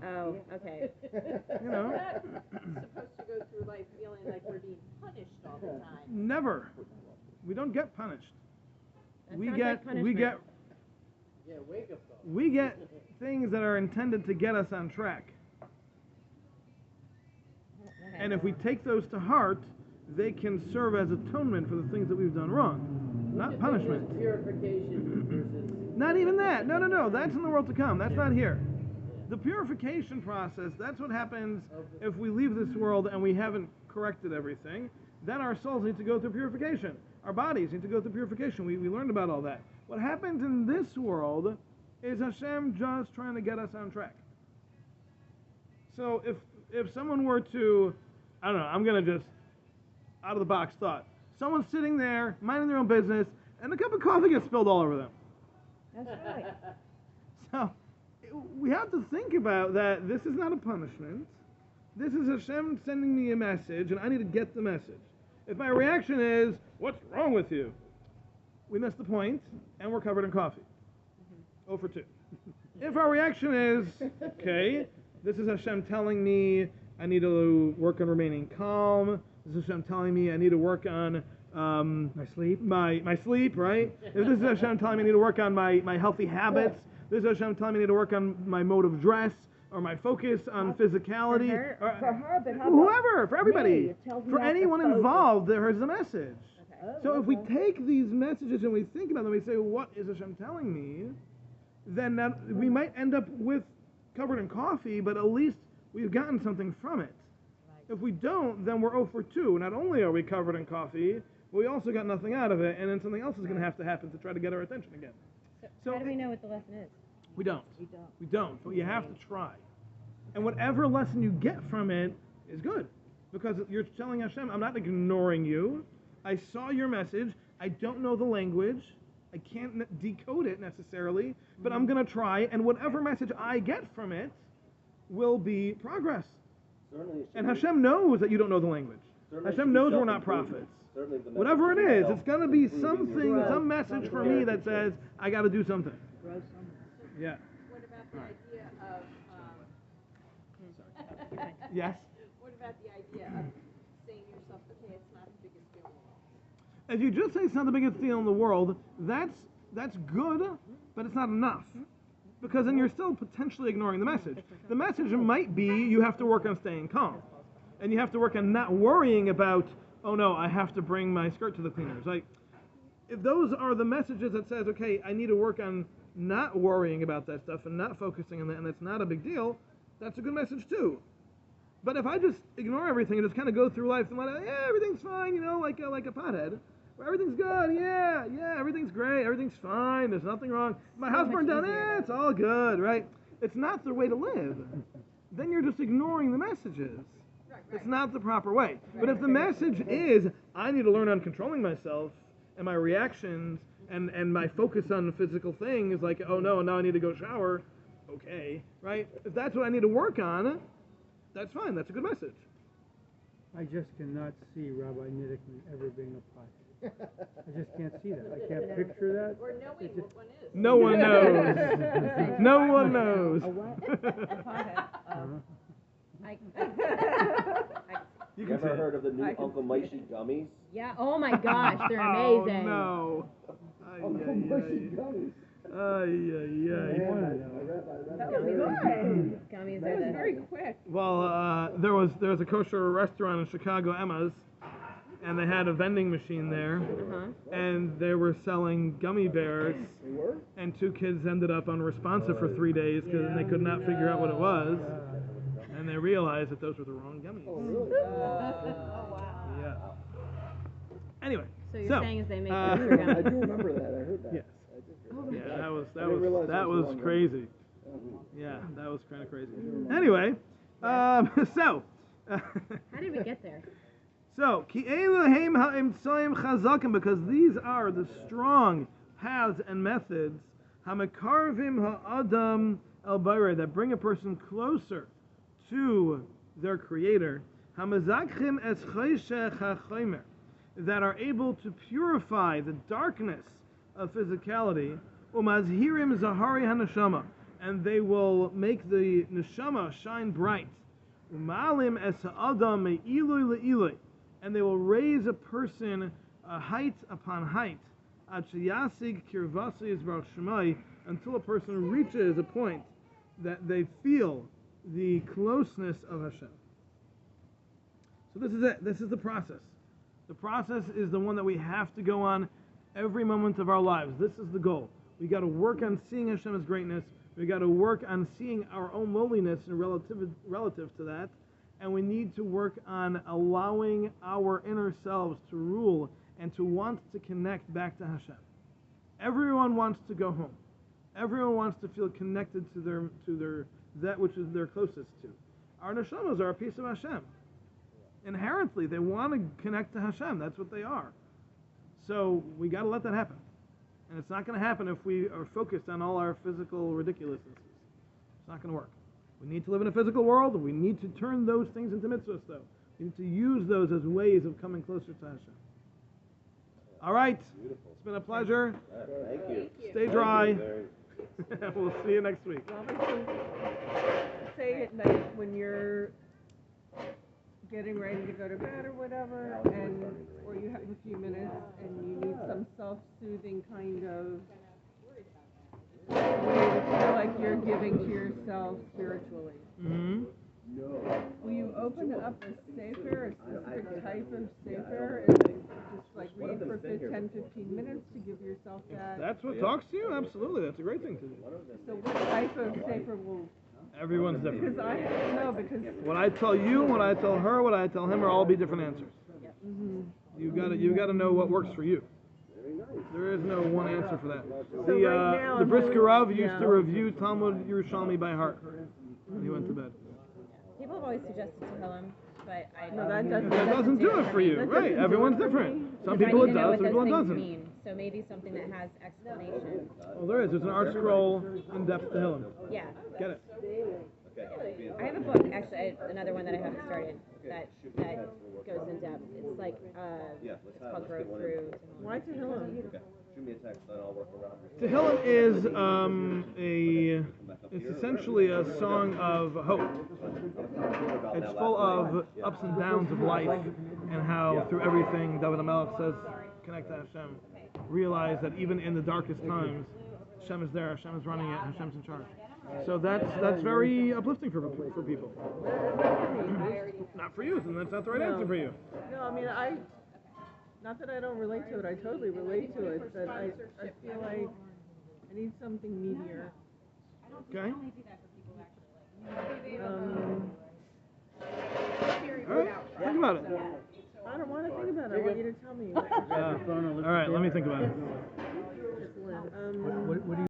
Oh, okay. You know, We're not supposed to go through life feeling like we're being punished all the time. never. We don't get punished. That We sounds get like we get punishment. Yeah, wake up though. we get things that are intended to get us on track. Okay. And if we take those to heart, they can serve as atonement for the things that we've done wrong, not punishment. Purification versus. Not even that. No, no, no. That's in the world to come. That's not here. The purification process, that's what happens if we leave this world and we haven't corrected everything. Then our souls need to go through purification. Our bodies need to go through purification. We learned about all that. What happens in this world is Hashem just trying to get us on track. So if someone were to, I don't know, I'm going to just, out of the box thought, someone's sitting there, minding their own business, and a cup of coffee gets spilled all over them. That's right. So we have to think about that this is not a punishment. This is Hashem sending me a message, and I need to get the message. If my reaction is, what's wrong with you? We missed the point, and we're covered in coffee. 0 for 2. If our reaction is, okay, this is Hashem telling me I need to work on remaining calm. This is Hashem telling me I need to work on My sleep. my sleep, right? If this is Hashem telling me I need to work on my healthy habits, this is Hashem telling me I need to work on my mode of dress, or my focus on physicality, For her, but how about whoever, for everybody, me? It tells me for I have to anyone focus. involved, there's a message. Okay. So if we take these messages and we think about them, we say, what is Hashem telling me? Then we might end up with covered in coffee, but at least we've gotten something from it. If we don't, then we're 0 for 2. Not only are we covered in coffee, but we also got nothing out of it, and then something else is going to have to happen to try to get our attention again. So how do we know what the lesson is? We don't. We don't. We don't, but you have to try. And whatever lesson you get from it is good. Because you're telling Hashem, I'm not ignoring you. I saw your message. I don't know the language. I can't decode it necessarily, but I'm going to try, and whatever message I get from it will be progress. And Hashem knows that you don't know the language. Hashem knows we're not prophets. Whatever it is, it's going to be something, some message for me that says, I got to do something. Yeah. What about the idea of, Yes? what about the idea of saying to yourself, okay, it's not the biggest deal in the world? If you just say it's not the biggest deal in the world, that's good, but it's not enough. Because then you're still potentially ignoring the message. The message might be you have to work on staying calm. And you have to work on not worrying about, oh no, I have to bring my skirt to the cleaners. Like, if those are the messages that says, okay, I need to work on not worrying about that stuff and not focusing on that, and it's not a big deal, that's a good message too. But if I just ignore everything and just kind of go through life and let it, yeah, everything's fine, you know, like a pothead. Everything's good, yeah, everything's great, everything's fine, there's nothing wrong. My house burned down, it's all good, right? It's not the way to live. Then you're just ignoring the messages. It's not the proper way. But if the message is, I need to learn on controlling myself and my reactions and my focus on physical things, like, oh no, now I need to go shower, okay, right? If that's what I need to work on, that's fine, that's a good message. I just cannot see Rabbi Nidickman ever being a pothead. I just can't see that. I can't picture that. Or knowing what one is. No one knows. No one knows. A what? You You ever heard of the new Uncle Moishy gummies? Yeah. Oh my gosh, they're amazing. Oh no. Uncle Moishy gummies. That was good. Gummies That are was the very quick. Well, there was a kosher restaurant in Chicago, Emma's, and they had a vending machine there, and they were selling gummy bears, They were? and 2 kids ended up unresponsive for 3 days because they could not figure out what it was, and they realized that those were the wrong gummies. Oh, really? Oh, wow. Yeah. Anyway, So you're so, saying is they make uh, kosher I gummies? do remember that. I heard that. Yes. I did hear yeah, that was I didn't realize that it was was the wrong crazy. gummy. Yeah, that was kind of crazy. Anyway, so. How did we get there? So, ki Elohim ha'imtsoim chazakim, because these are the strong paths and methods, hamakarvim ha'adam el bayre, that bring a person closer to their Creator, hamazakchim es choshech ha'chomer, that are able to purify the darkness of physicality, umazhirim zahari hanashama, and they will make the neshama shine bright. Umalim es ha'adam me'ilui le'ilui, and they will raise a person height upon height. Ad sheyasig kirvasi yisbarach shemai, until a person reaches a point that they feel the closeness of Hashem. So this is it. This is the process. The process is the one that we have to go on every moment of our lives. This is the goal. We got to work on seeing Hashem's greatness. We got to work on seeing our own lowliness and relative to that. And we need to work on allowing our inner selves to rule and to want to connect back to Hashem. Everyone wants to go home. Everyone wants to feel connected to their that which is they're closest to. Our neshamas are a piece of Hashem. Inherently, they want to connect to Hashem. That's what they are. So we got to let that happen. And it's not going to happen if we are focused on all our physical ridiculousnesses. It's not going to work. We need to live in a physical world. We need to turn those things into mitzvahs, though. We need to use those as ways of coming closer to Hashem. All right. Beautiful. It's been a pleasure. Thank you. Stay dry. Thank you. We'll see you next week. Say at night when you're getting ready to go to bed or whatever, or you have a few minutes and you need some self-soothing kind of way to feel like you're giving to yourself spiritually. Mm-hmm. Will you open up a sefer, a specific type of sefer, and just like read for 10, 15 minutes to give yourself that? That's what talks to you? Absolutely. That's a great thing to do. So what type of sefer will? Everyone's different. Because What I tell you, what I tell her, what I tell him are all be different answers. mm-hmm. You got to know what works for you. There is no one answer for that. So right now The I'm Brisker doing- Rav used yeah. to review Talmud Yerushalmi by heart when he went to bed. People have always suggested Tehillim, but I No, that doesn't- That doesn't do it for you, That right? doesn't do Everyone's it for different. me. Some Because people I it need to know does, some what people it those things doesn't. mean. So maybe something that has explanation. Well, there is. There's an art scroll in depth to Hillel. Yeah. Get it. I have a book, actually, another one that I haven't started, that goes in depth. It's like, it's called Growth Through. Why Tehillim? Okay. Shoot me a text and I'll work around it. Tehillim is it's essentially a song of hope. It's full of ups and downs of life, and how through everything, David HaMelech says, connect to Hashem. Realize that even in the darkest times, Hashem is there, Hashem is running it, Hashem's in charge. So that's very uplifting for people. Not for you, and that's not the right answer for you. No, I mean, not that I don't relate to it, I totally relate to it, but I feel like I need something meatier. Okay? Um, All right, think about it. I don't want to think about it, I want you to tell me. All right, let me think about it.